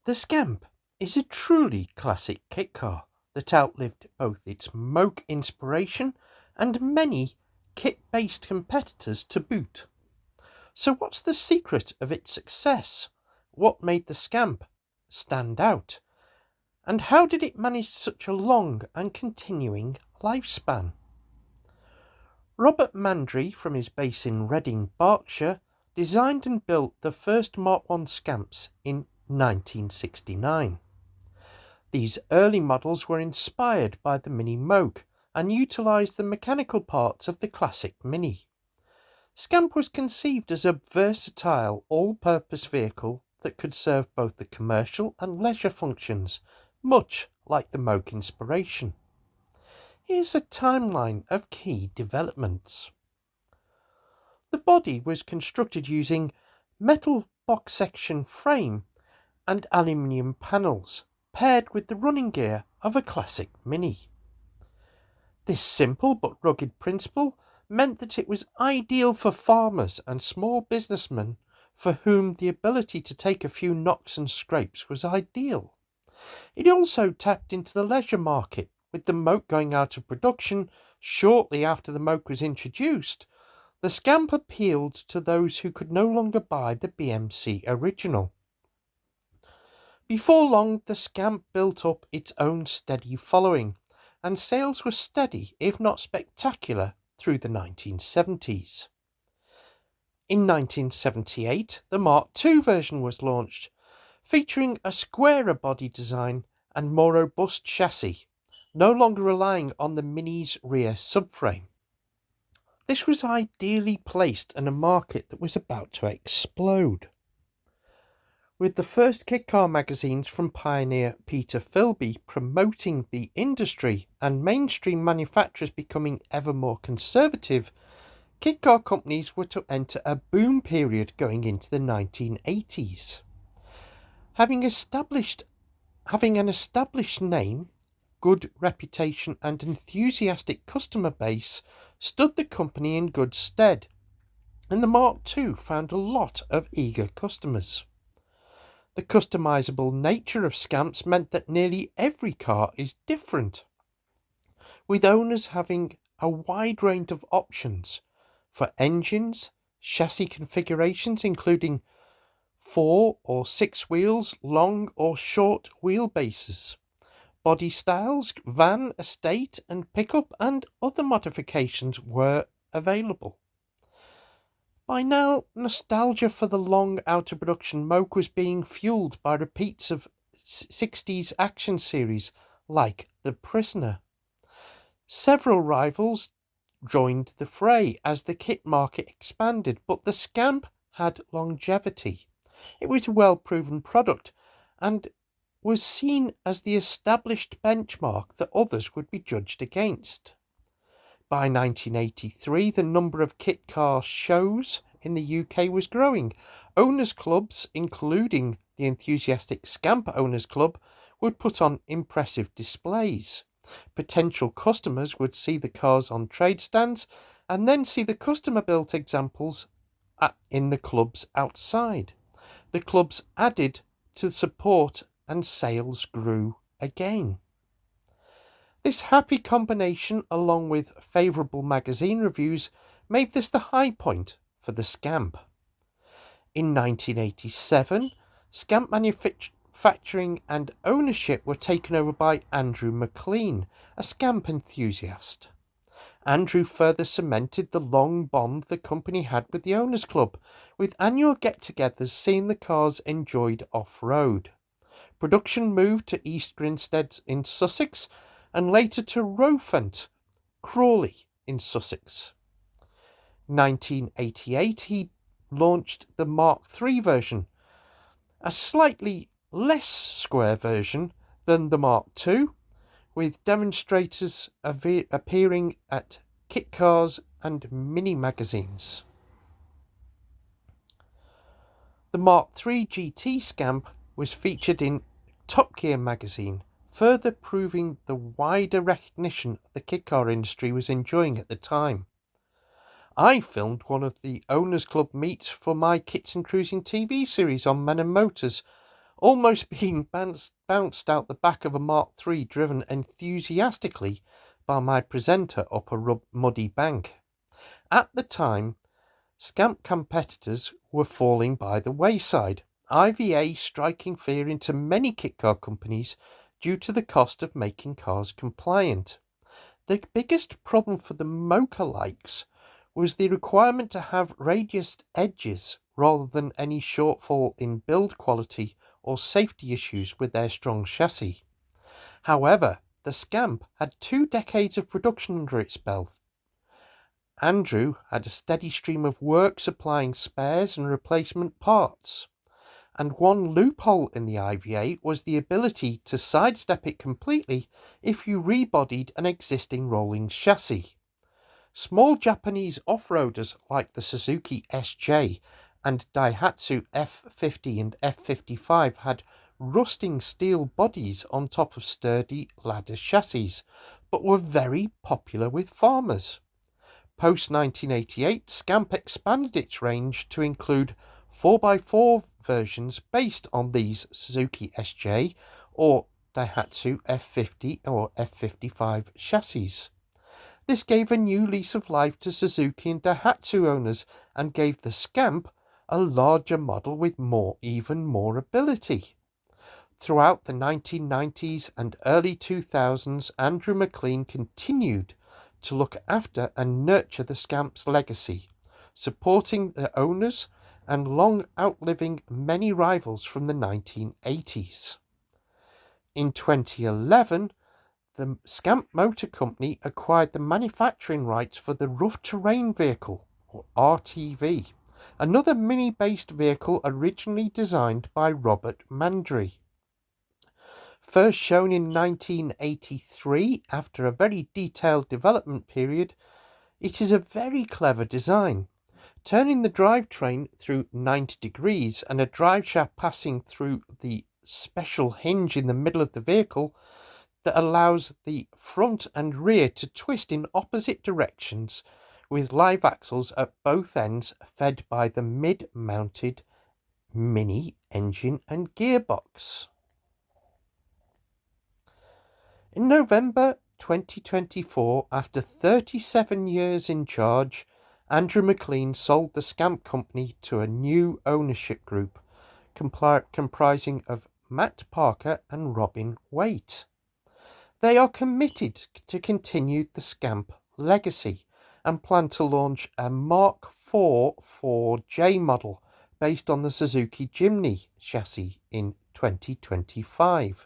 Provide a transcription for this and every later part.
The Scamp is a truly classic kit car that outlived both its Moke inspiration and many kit-based competitors to boot. So what's the secret of its success? What made the Scamp stand out? And how did it manage such a long and continuing lifespan? Robert Mandry, from his base in Reading, Berkshire, designed and built the first Mark I Scamps in 1969. These early models were inspired by the Mini Moke and utilised the mechanical parts of the classic Mini. Scamp was conceived as a versatile, all-purpose vehicle that could serve both the commercial and leisure functions, much like the Moke inspiration. Here's a timeline of key developments. The body was constructed using metal box section frame and aluminium panels, paired with the running gear of a classic Mini. This simple but rugged principle meant that it was ideal for farmers and small businessmen for whom the ability to take a few knocks and scrapes was ideal. It also tapped into the leisure market, with the Moke going out of production shortly after the Moke was introduced. The Scamp appealed to those who could no longer buy the BMC original. Before long, the Scamp built up its own steady following, and sales were steady, if not spectacular, through the 1970s. In 1978, the Mark II version was launched, featuring a squarer body design and more robust chassis, no longer relying on the Mini's rear subframe. This was ideally placed in a market that was about to explode. With the first kit car magazines from pioneer Peter Philby promoting the industry and mainstream manufacturers becoming ever more conservative, kit car companies were to enter a boom period going into the 1980s. Having an established name, good reputation and enthusiastic customer base stood the company in good stead, and the Mark II found a lot of eager customers. The customizable nature of Scamps meant that nearly every car is different, with owners having a wide range of options for engines, chassis configurations including 4 or 6 wheels, long or short wheelbases, body styles, van, estate and pickup and other modifications were available. By now, nostalgia for the long out-of-production Moke was being fueled by repeats of 60s action series like The Prisoner. Several rivals joined the fray as the kit market expanded, but the Scamp had longevity. It was a well-proven product and was seen as the established benchmark that others would be judged against. By 1983, the number of kit car shows in the UK was growing. Owners' clubs, including the enthusiastic Scamp Owners Club, would put on impressive displays. Potential customers would see the cars on trade stands and then see the customer-built examples in the clubs outside. The clubs added to support and sales grew again. This happy combination, along with favourable magazine reviews, made this the high point for the Scamp. In 1987, Scamp manufacturing and ownership were taken over by Andrew McLean, a Scamp enthusiast. Andrew further cemented the long bond the company had with the Owners Club, with annual get-togethers seeing the cars enjoyed off-road. Production moved to East Grinstead in Sussex and later to Rowfant, Crawley in Sussex. 1988 he launched the Mark III version, a slightly less square version than the Mark II, with demonstrators appearing at kit cars and mini magazines. The Mark III GT Scamp was featured in Top Gear magazine, further proving the wider recognition the kit car industry was enjoying at the time. I filmed one of the Owners Club meets for my Kits and Cruising TV series on Men and Motors, almost being bounced out the back of a Mark III driven enthusiastically by my presenter up a muddy bank. At the time, Scamp competitors were falling by the wayside, IVA striking fear into many kit car companies due to the cost of making cars compliant. The biggest problem for the Mocha likes was the requirement to have radiused edges rather than any shortfall in build quality or safety issues with their strong chassis. However, the Scamp had 2 decades of production under its belt. Andrew had a steady stream of work supplying spares and replacement parts, and one loophole in the IVA was the ability to sidestep it completely if you rebodied an existing rolling chassis. Small Japanese off-roaders like the Suzuki SJ and Daihatsu F50 and F55 had rusting steel bodies on top of sturdy ladder chassis, but were very popular with farmers. Post-1988, Scamp expanded its range to include 4x4 versions based on these Suzuki SJ or Daihatsu F50 or F55 chassis. This gave a new lease of life to Suzuki and Daihatsu owners and gave the Scamp a larger model with even more ability. Throughout the 1990s and early 2000s, Andrew McLean continued to look after and nurture the Scamp's legacy, supporting the owners and long outliving many rivals from the 1980s. In 2011, the Scamp Motor Company acquired the manufacturing rights for the Rough Terrain Vehicle, or RTV, another mini-based vehicle originally designed by Robert Mandry. First shown in 1983 after a very detailed development period, it is a very clever design. Turning the drivetrain through 90 degrees and a driveshaft passing through the special hinge in the middle of the vehicle that allows the front and rear to twist in opposite directions with live axles at both ends fed by the mid-mounted mini engine and gearbox. In November 2024, after 37 years in charge, Andrew McLean sold the Scamp Company to a new ownership group comprising of Matt Parker and Robin Waite. They are committed to continue the Scamp legacy and plan to launch a Mark IV 4J model based on the Suzuki Jimny chassis in 2025.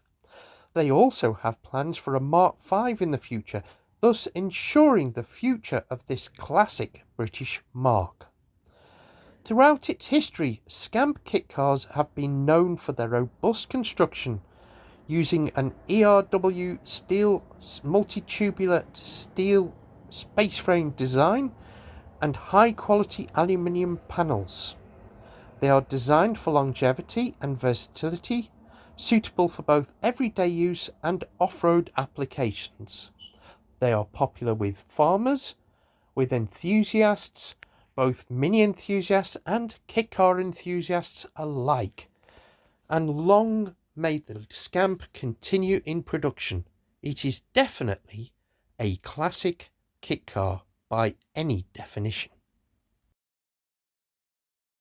They also have plans for a Mark V in the future, thus ensuring the future of this classic British marque. Throughout its history, Scamp kit cars have been known for their robust construction, using an ERW steel multi-tubular steel space frame design and high-quality aluminium panels. They are designed for longevity and versatility, suitable for both everyday use and off-road applications. They are popular with farmers, with enthusiasts, both mini enthusiasts and kit car enthusiasts alike. And long may the Scamp continue in production. It is definitely a classic kit car by any definition.